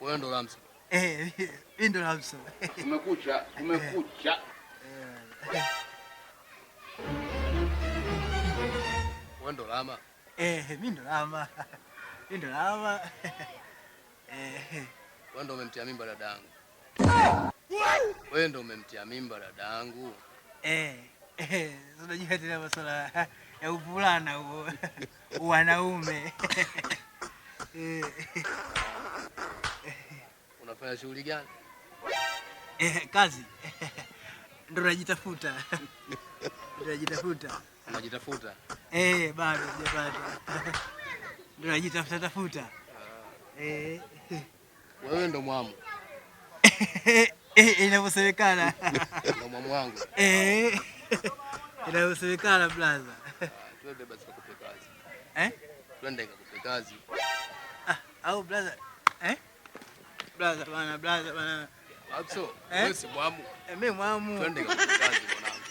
Wewe ndo Lamso. Mimi ndo Lamso. Umekucha. Wewe ndo Lama. Mimi ndo Lama. Wewe ndo umemtia mimba dadangu. Wewe ndo umemtia mimba dadangu. Unajua tena masuala ya uvulana huo. Wanaume. Unafanya shughuli gani? Kazi. Ndo najitafuta. Unajitafuta? Bado sijapata. Ndo najitafuta. Wewe ndo mwamu. Inavyosemekana. Ndo mwamu wangu. Inavyosemekana blaza. Twende basi kukupe kazi. Twende kukupe kazi. Au blaza. Blaza bana. Lamso, wewe si mwamu. Mimi mwamu. Twende kukupe kazi mwanangu.